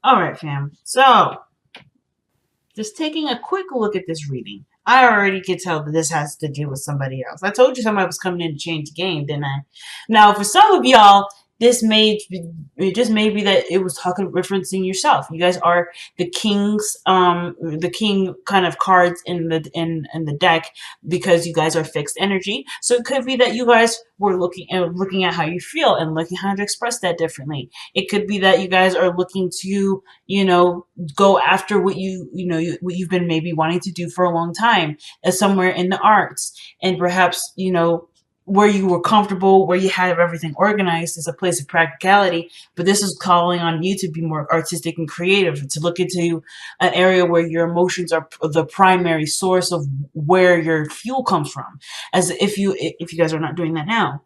All right, fam. So, just taking a quick look at this reading. I already could tell that this has to do with somebody else. I told you somebody was coming in to change the game, didn't I? Now, for some of y'all, it just may be that it was talking referencing yourself. You guys are the king kind of cards in the deck because you guys are fixed energy. So it could be that you guys were looking at how you feel and looking how to express that differently. It could be that you guys are looking to, go after what you've been maybe wanting to do for a long time, as somewhere in the arts, and perhaps where you were comfortable, where you had everything organized is a place of practicality, but this is calling on you to be more artistic and creative, to look into an area where your emotions are the primary source of where your fuel comes from, as if you guys are not doing that now.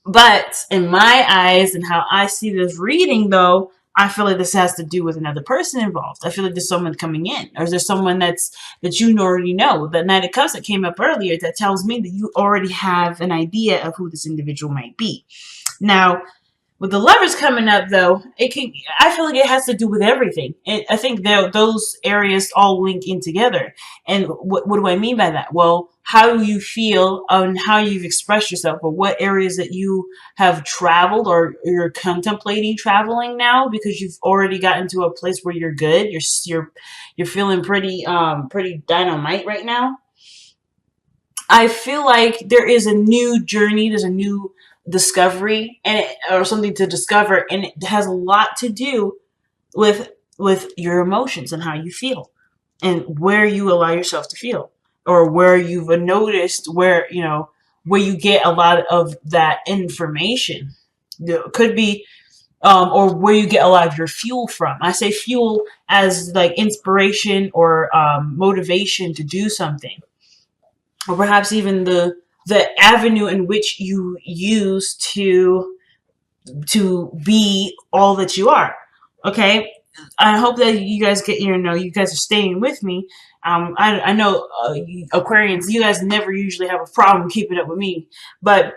But in my eyes and how I see this reading, though, I feel like this has to do with another person involved. I feel like there's someone coming in, or is there someone that you already know? The Knight of Cups that came up earlier, that tells me that you already have an idea of who this individual might be. Now, with the Lovers coming up, though, I feel like it has to do with everything. I think those areas all link in together. And what do I mean by that? Well, how you feel and how you've expressed yourself, or what areas that you have traveled or you're contemplating traveling now because you've already gotten to a place where you're good. You're feeling pretty dynamite right now. I feel like there is a new journey. There's a new discovery or something to discover, and it has a lot to do with your emotions and how you feel and where you allow yourself to feel, or where you've noticed where you get a lot of that information. It could be or where you get a lot of your fuel from. I say fuel as like inspiration or motivation to do something, or perhaps even the avenue in which you use to be all that you are. Okay, I hope that you guys you guys are staying with me. I know Aquarians, you guys never usually have a problem keeping up with me, but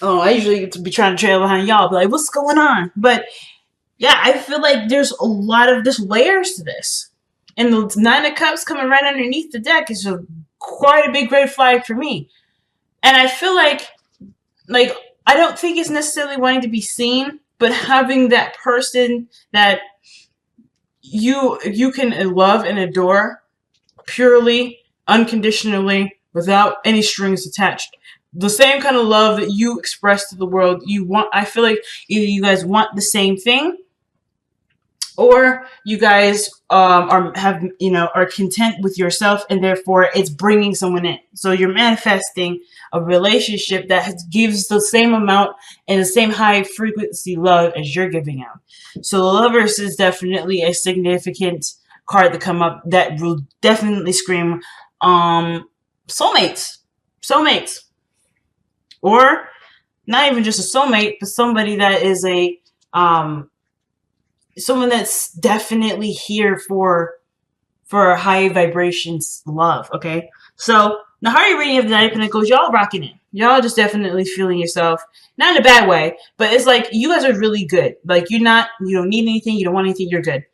I usually get to be trying to trail behind y'all, be like, what's going on? But yeah, I feel like there's a lot of layers to this, and the Nine of Cups coming right underneath the deck is quite a big red flag for me. And I feel like I don't think it's necessarily wanting to be seen, but having that person that you can love and adore purely, unconditionally, without any strings attached. The same kind of love that you express to the world. I feel like either you guys want the same thing, or you guys are content with yourself, and therefore it's bringing someone in. So you're manifesting a relationship that gives the same amount and the same high frequency love as you're giving out. So the Lovers is definitely a significant card to come up that will definitely scream soulmates, or not even just a soulmate, but somebody that is someone that's definitely here for high vibrations love. Okay, so the Hardy reading of the Knight of Pentacles, y'all rocking it. Y'all just definitely feeling yourself, not in a bad way, but it's like you guys are really good. Like you don't need anything, you don't want anything, you're good.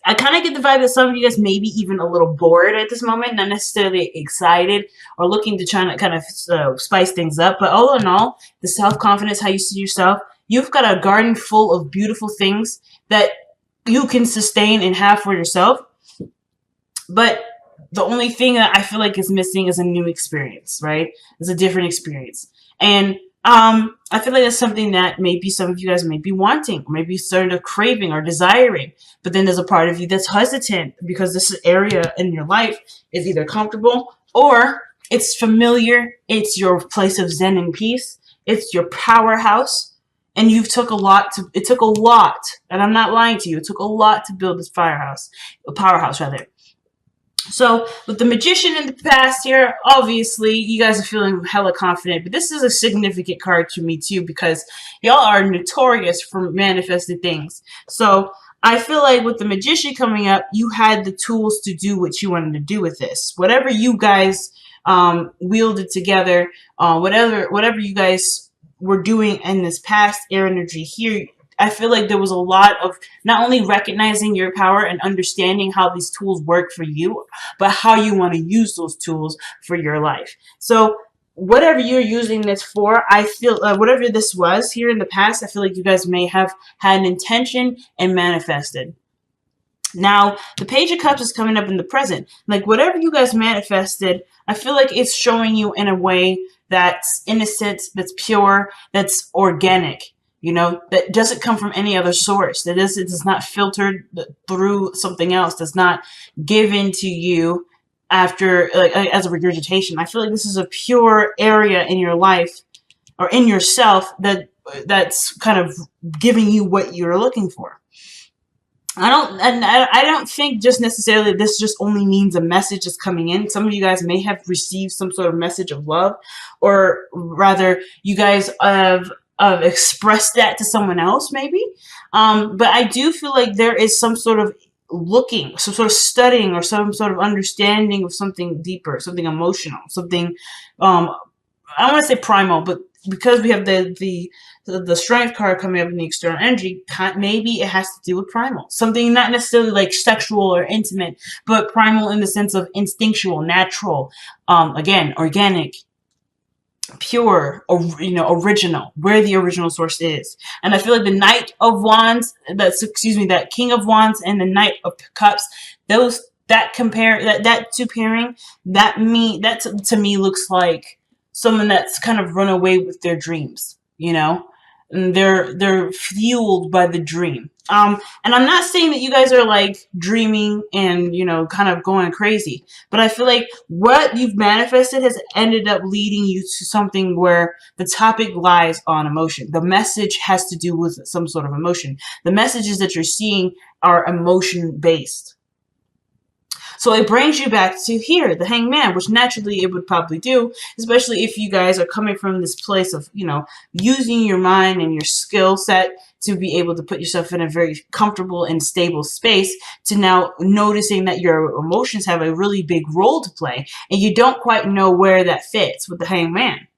I kind of get the vibe that some of you guys may be even a little bored at this moment, not necessarily excited or looking to try to kind of spice things up. But all in all, the self-confidence, how you see yourself, you've got a garden full of beautiful things that you can sustain and have for yourself. But the only thing that I feel like is missing is a new experience, right? It's a different experience. And I feel like that's something that maybe some of you guys may be wanting, or maybe starting to craving or desiring. But then there's a part of you that's hesitant because this area in your life is either comfortable or it's familiar. It's your place of zen and peace. It's your powerhouse. And it took a lot, and I'm not lying to you, it took a lot to build this powerhouse rather. So with the Magician in the past here, obviously you guys are feeling hella confident, but this is a significant card to me too, because y'all are notorious for manifesting things. So I feel like with the Magician coming up, you had the tools to do what you wanted to do with this. Whatever you guys wielded together, whatever you guys were doing in this past air energy here, I feel like there was a lot of not only recognizing your power and understanding how these tools work for you, but how you want to use those tools for your life. So whatever you're using this for, I feel whatever this was here in the past, I feel like you guys may have had an intention and manifested. Now, the Page of Cups is coming up in the present. Like, whatever you guys manifested, I feel like it's showing you in a way that's innocent, that's pure, that's organic. You know, that doesn't come from any other source. That is, it is not filtered through something else. That's not given to you after, like, as a regurgitation. I feel like this is a pure area in your life or in yourself that's kind of giving you what you're looking for. I don't think just necessarily this just only means a message is coming in. Some of you guys may have received some sort of message of love, or rather, you guys have expressed that to someone else, maybe. But I do feel like there is some sort of looking, some sort of studying, or some sort of understanding of something deeper, something emotional, something. I don't want to say primal, but because we have the strength card coming up in the external energy, maybe it has to do with primal. Something not necessarily like sexual or intimate, but primal in the sense of instinctual, natural, again, organic, pure, or, you know, original, where the original source is. And I feel like the Knight of Wands, that King of Wands and the Knight of Cups, that two pairing, that to me looks like someone that's kind of run away with their dreams, you know? And they're fueled by the dream. And I'm not saying that you guys are like dreaming and, you know, kind of going crazy, but I feel like what you've manifested has ended up leading you to something where the topic lies on emotion. The message has to do with some sort of emotion. The messages that you're seeing are emotion based. So it brings you back to here, the Hangman, which naturally it would probably do, especially if you guys are coming from this place of, you know, using your mind and your skill set to be able to put yourself in a very comfortable and stable space, to now noticing that your emotions have a really big role to play, and you don't quite know where that fits with the Hangman.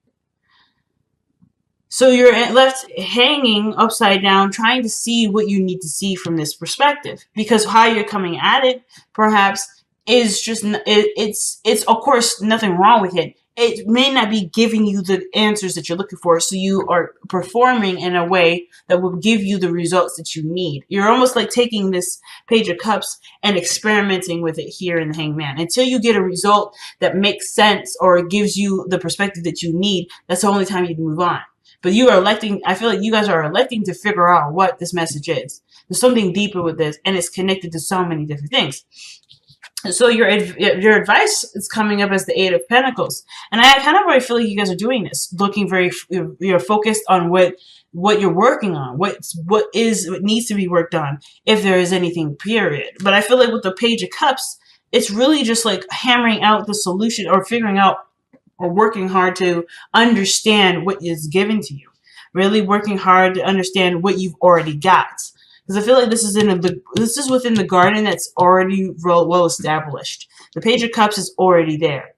So you're left hanging upside down, trying to see what you need to see from this perspective, because how you're coming at it, perhaps, is just, it's of course nothing wrong with it. It may not be giving you the answers that you're looking for, so you are performing in a way that will give you the results that you need. You're almost like taking this Page of Cups and experimenting with it here in the Hangman. Until you get a result that makes sense or gives you the perspective that you need, that's the only time you can move on. But you are electing, I feel like you guys are electing to figure out what this message is. There's something deeper with this, and it's connected to so many different things. So your advice is coming up as the Eight of Pentacles. And I kind of already feel like you guys are doing this, looking very, you're focused on what you're working on, what needs to be worked on, if there is anything, period. But I feel like with the Page of Cups, it's really just like hammering out the solution, or figuring out, or working hard to understand what is given to you. Really working hard to understand what you've already got. Because I feel like this is within the garden that's already well established. The Page of Cups is already there.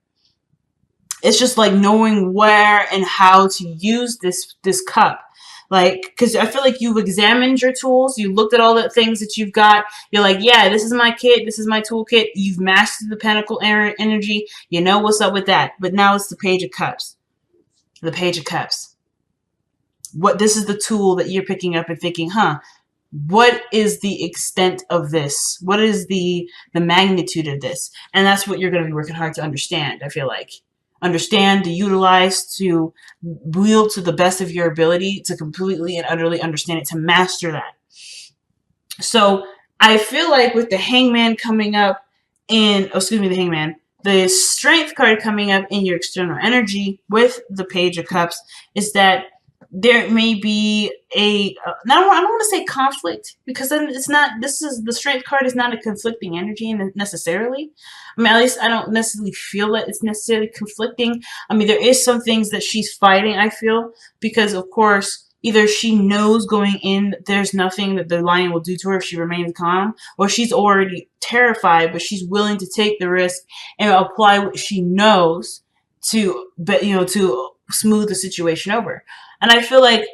It's just like knowing where and how to use this cup. Like, because I feel like you've examined your tools. You looked at all the things that you've got. You're like, yeah, this is my kit. This is my toolkit. You've mastered the Pentacle energy. You know what's up with that. But now it's the Page of Cups. The Page of Cups. This is the tool that you're picking up and thinking, what is the extent of this? What is the magnitude of this? And that's what you're going to be working hard to understand, I feel like. Understand, to utilize, to wield to the best of your ability, to completely and utterly understand it, to master that. So I feel like with the Hangman coming up the Strength card coming up in your external energy with the Page of Cups, is that there may be I don't want to say conflict, because then it's not, the Strength card is not a conflicting energy necessarily. I mean, at least I don't necessarily feel that it's necessarily conflicting. I mean, there is some things that she's fighting, I feel, because of course, either she knows going in that there's nothing that the lion will do to her if she remains calm, or she's already terrified, but she's willing to take the risk and apply what she knows to smooth the situation over. And I feel like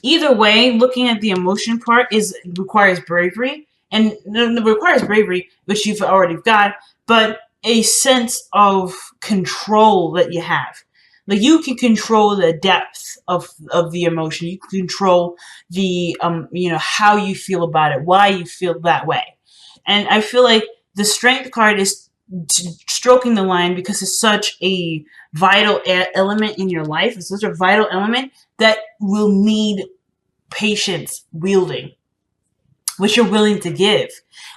Either way, looking at the emotion part requires bravery, and requires bravery, which you've already got, but a sense of control that you have. Like, you can control the depth of the emotion. You can control the how you feel about it, why you feel that way. And I feel like the strength card is stroking the line because it's such a vital element in your life. It's such a vital element that will need patience wielding, which you're willing to give.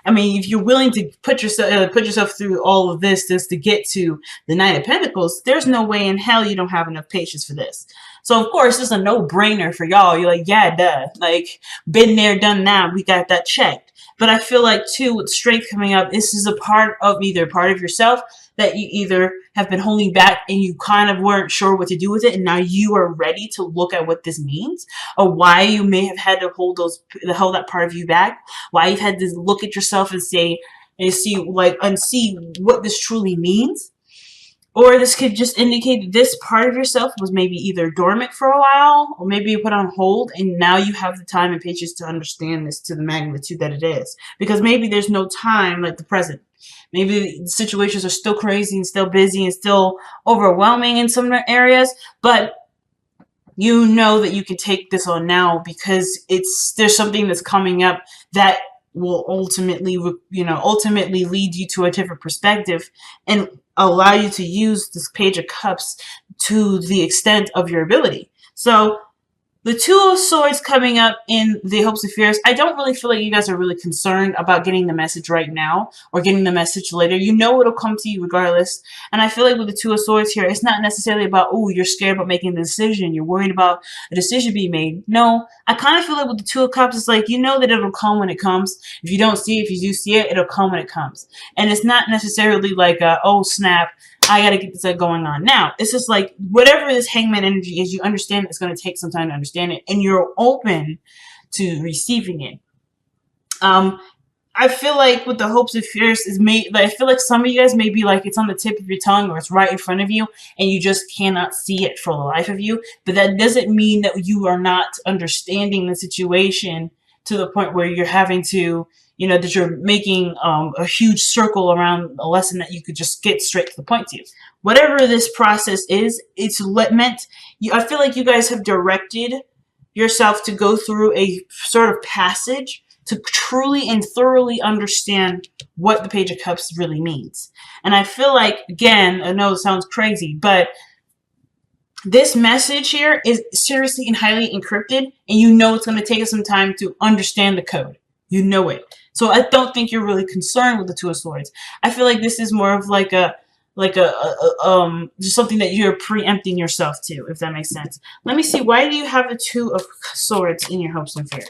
I mean, if you're willing to put yourself through all of this just to get to the Knight of Pentacles, there's no way in hell you don't have enough patience for this. So of course, it's a no-brainer for y'all. You're like, yeah, duh. Like, been there, done that. We got that checked. But I feel like too, with strength coming up, this is a part of yourself that you either have been holding back and you kind of weren't sure what to do with it, and now you are ready to look at what this means, or why you may have had to hold that part of you back, why you've had to look at yourself and see what this truly means. Or this could just indicate that this part of yourself was maybe either dormant for a while, or maybe you put on hold, and now you have the time and patience to understand this to the magnitude that it is. Because maybe there's no time like the present. Maybe the situations are still crazy and still busy and still overwhelming in some areas, but you know that you can take this on now because there's something that's coming up that will ultimately lead you to a different perspective and allow you to use this Page of Cups to the extent of your ability. So the Two of Swords coming up in the Hopes and Fears, I don't really feel like you guys are really concerned about getting the message right now or getting the message later. You know it'll come to you regardless. And I feel like with the Two of Swords here, it's not necessarily about, oh, you're scared about making the decision. You're worried about a decision being made. No, I kind of feel like with the Two of Cups, it's like, you know that it'll come when it comes. If you don't see it, if you do see it, it'll come when it comes. And it's not necessarily like, oh, snap, I gotta get this going on now. It's just like, whatever this Hangman energy is, you understand it's going to take some time to understand it, and you're open to receiving it. I feel like with the Hopes and Fears I feel like some of you guys may be like, it's on the tip of your tongue or it's right in front of you and you just cannot see it for the life of you. But that doesn't mean that you are not understanding the situation to the point where you're having to, that you're making a huge circle around a lesson that you could just get straight to the point to. Whatever this process is, it's meant, I feel like you guys have directed yourself to go through a sort of passage to truly and thoroughly understand what the Page of Cups really means. And I feel like, again, I know it sounds crazy, but this message here is seriously and highly encrypted, and you know it's going to take us some time to understand the code. You know it. So I don't think you're really concerned with the Two of Swords. I feel like this is more of just something that you're preempting yourself to, if that makes sense. Let me see. Why do you have the Two of Swords in your Hopes and Fears?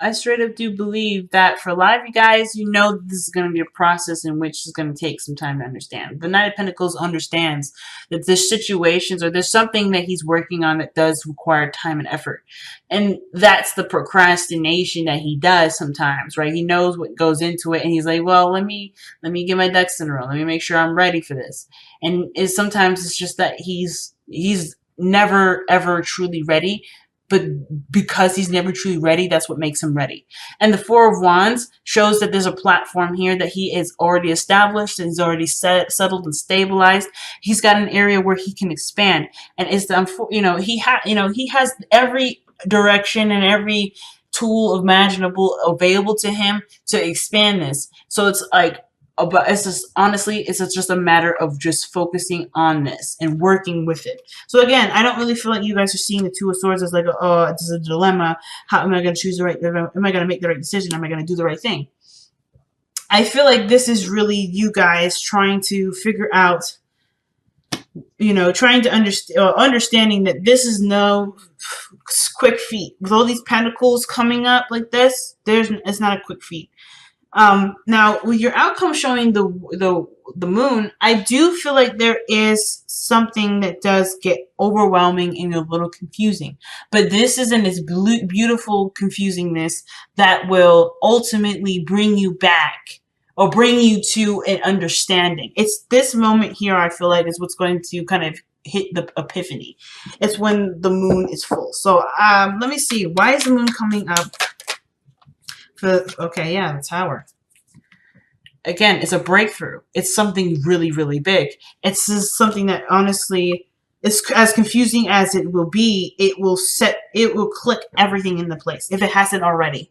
I straight up do believe that for a lot of you guys, you know this is going to be a process in which it's going to take some time to understand. The Knight of Pentacles understands that there's situations or there's something that he's working on that does require time and effort. And that's the procrastination that he does sometimes, right? He knows what goes into it and he's like, well, let me get my ducks in a row. Let me make sure I'm ready for this. And sometimes it's just that he's never, ever truly ready. But because he's never truly ready, that's what makes him ready. And the Four of Wands shows that there's a platform here that he is already established and he's already settled and stabilized. He's got an area where he can expand, and it's he has every direction and every tool imaginable available to him to expand this. So it's like, but it's just, honestly, it's just a matter of just focusing on this and working with it. So again, I don't really feel like you guys are seeing the Two of Swords as like, oh, it's a dilemma. How am I going to choose am I going to make the right decision? Am I going to do the right thing? I feel like this is really you guys trying to figure out, trying to understanding that this is no quick feat. With all these pentacles coming up like this, it's not a quick feat. Now, with your outcome showing the moon, I do feel like there is something that does get overwhelming and a little confusing. But this isn't this beautiful confusingness that will ultimately bring you back or bring you to an understanding. It's this moment here, I feel like, is what's going to kind of hit the epiphany. It's when the moon is full. So let me see. Why is the moon coming up? Okay, yeah, the Tower. Again, it's a breakthrough. It's something really, really big. It's just something that honestly, it's as confusing as it will be. It will click everything into place if it hasn't already.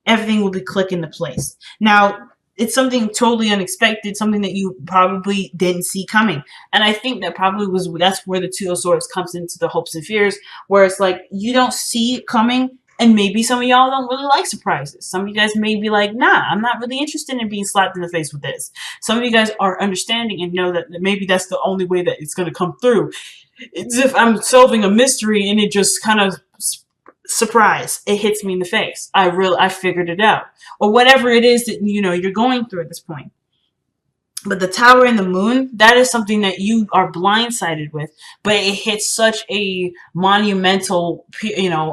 Everything will be click into place. Now, it's something totally unexpected, something that you probably didn't see coming. And I think that probably that's where the Two of Swords comes into the hopes and fears, where it's like you don't see it coming. And maybe some of y'all don't really like surprises. Some of you guys may be like, nah, I'm not really interested in being slapped in the face with this. Some of you guys are understanding and know that maybe that's the only way that it's going to come through. It's if I'm solving a mystery and it just kind of surprise, it hits me in the face. I figured it out. Or whatever it is that, you're going through at this point. But the Tower and the Moon, that is something that you are blindsided with, but it hits such a monumental,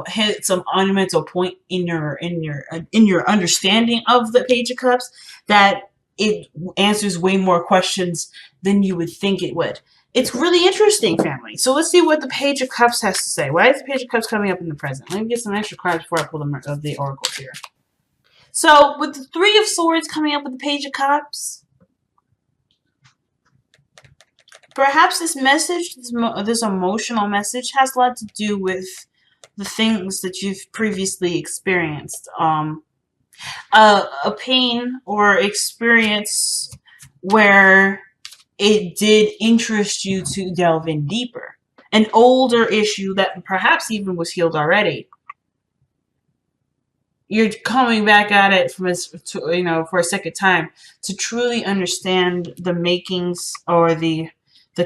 hits a monumental point in your understanding of the Page of Cups that it answers way more questions than you would think it would. It's really interesting, family. So let's see what the Page of Cups has to say. Why is the Page of Cups coming up in the present? Let me get some extra cards before I pull the oracles here. So with the Three of Swords coming up with the Page of Cups, perhaps this message, this emotional message, has a lot to do with the things that you've previously experienced. A pain or experience where it did interest you to delve in deeper. An older issue that perhaps even was healed already. You're coming back at it for a second time to truly understand the makings or the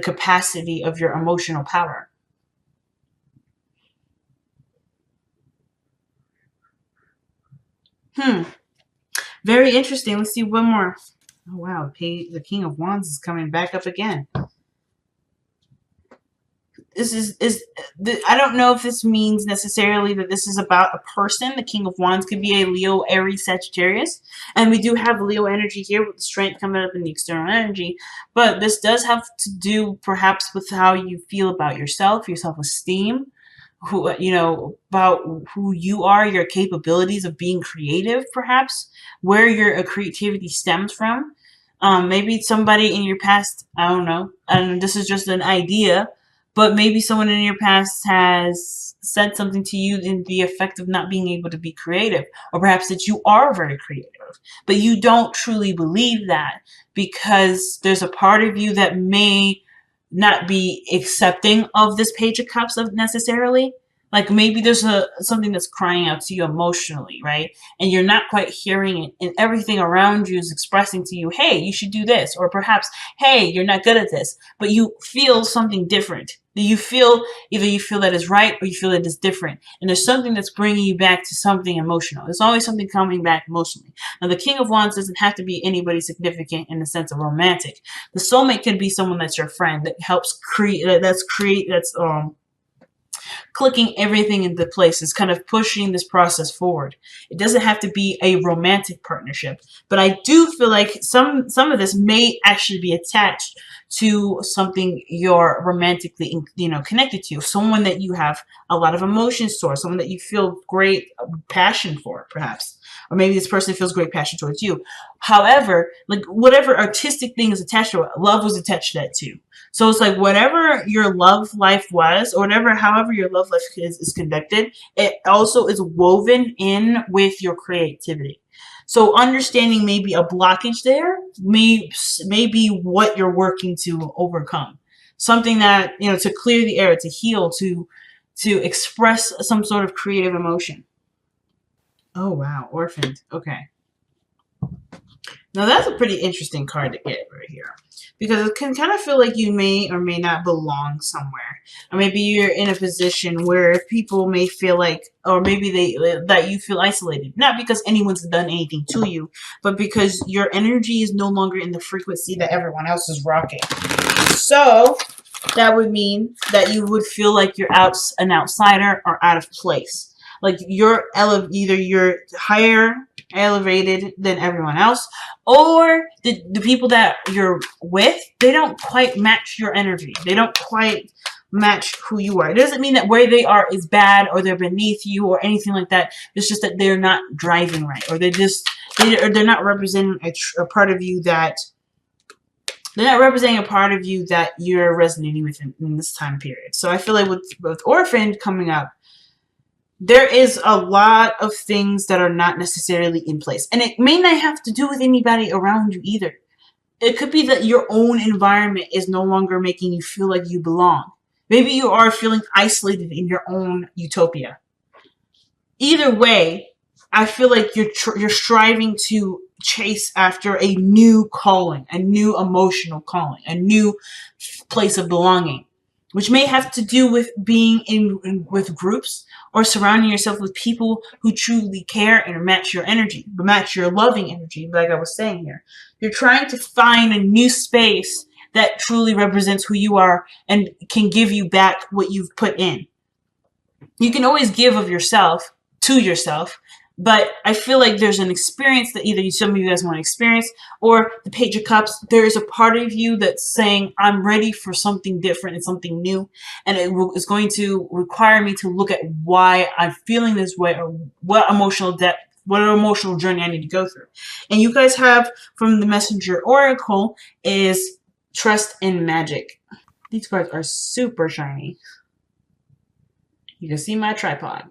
capacity of your emotional power. Very interesting. Let's see one more. Oh, wow. The King of Wands is coming back up again. This I don't know if this means necessarily that this is about a person. The King of Wands could be a Leo, Aries, Sagittarius. And we do have Leo energy here with the strength coming up in the external energy. But this does have to do perhaps with how you feel about yourself, your self-esteem, about who you are, your capabilities of being creative, perhaps, where your creativity stems from. Maybe somebody in your past, I don't know, and this is just an idea, but maybe someone in your past has said something to you in the effect of not being able to be creative, or perhaps that you are very creative, but you don't truly believe that because there's a part of you that may not be accepting of this Page of Cups necessarily. Like maybe there's something that's crying out to you emotionally, right? And you're not quite hearing it, and everything around you is expressing to you, hey, you should do this, or perhaps, hey, you're not good at this, but you feel something different. Either you feel that is right or you feel that is different. And there's something that's bringing you back to something emotional. There's always something coming back emotionally. Now, the King of Wands doesn't have to be anybody significant in the sense of romantic. The soulmate could be someone that's your friend that helps that's clicking everything into place. Is kind of pushing this process forward. It doesn't have to be a romantic partnership, but I do feel like some of this may actually be attached to something you're romantically, connected to. Someone that you have a lot of emotions towards, someone that you feel great passion for, perhaps. Or maybe this person feels great passion towards you. However, like whatever artistic thing is attached to it, love was attached to that too. So it's like whatever your love life was, or however your love life is conducted, it also is woven in with your creativity. So understanding maybe a blockage there may be what you're working to overcome. Something that, to clear the air, to heal, to express some sort of creative emotion. Oh, wow. Orphaned. Okay. Now, that's a pretty interesting card to get right here. Because it can kind of feel like you may or may not belong somewhere. Or maybe you're in a position where people may feel like, or maybe that you feel isolated. Not because anyone's done anything to you, but because your energy is no longer in the frequency that everyone else is rocking. So, that would mean that you would feel like you're an outsider or out of place. Like either you're higher elevated than everyone else, or the people that you're with, they don't quite match your energy. They don't quite match who you are. It doesn't mean that where they are is bad or they're beneath you or anything like that. It's just that they're not driving right, or they're not representing a part of you that you're resonating with in this time period. So I feel like with Orphan coming up, there is a lot of things that are not necessarily in place. And it may not have to do with anybody around you either. It could be that your own environment is no longer making you feel like you belong. Maybe you are feeling isolated in your own utopia. Either way, I feel like you're striving to chase after a new calling, a new emotional calling, a new place of belonging, which may have to do with being with groups or surrounding yourself with people who truly care and match your energy, match your loving energy, like I was saying here. You're trying to find a new space that truly represents who you are and can give you back what you've put in. You can always give of yourself to yourself, but I feel like there's an experience that either some of you guys want to experience, or the Page of Cups, there is a part of you that's saying, I'm ready for something different and something new, and it is going to require me to look at why I'm feeling this way, or what emotional depth, what emotional journey I need to go through. And you guys have, from the Messenger Oracle, is Trust in Magic. These cards are super shiny. You can see my tripod.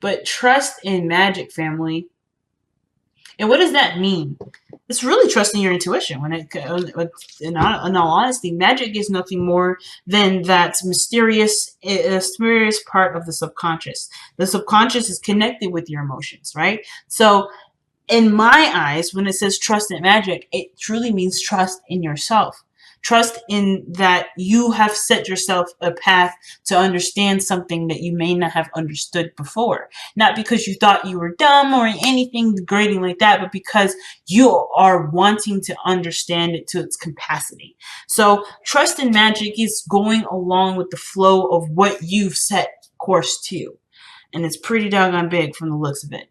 But trust in magic, family. And what does that mean? It's really trusting your intuition. In all honesty, magic is nothing more than that mysterious part of the subconscious. The subconscious is connected with your emotions, right? So in my eyes, when it says trust in magic, it truly means trust in yourself. Trust in that you have set yourself a path to understand something that you may not have understood before. Not because you thought you were dumb or anything degrading like that, but because you are wanting to understand it to its capacity. So trust in magic is going along with the flow of what you've set course to. And it's pretty doggone big from the looks of it.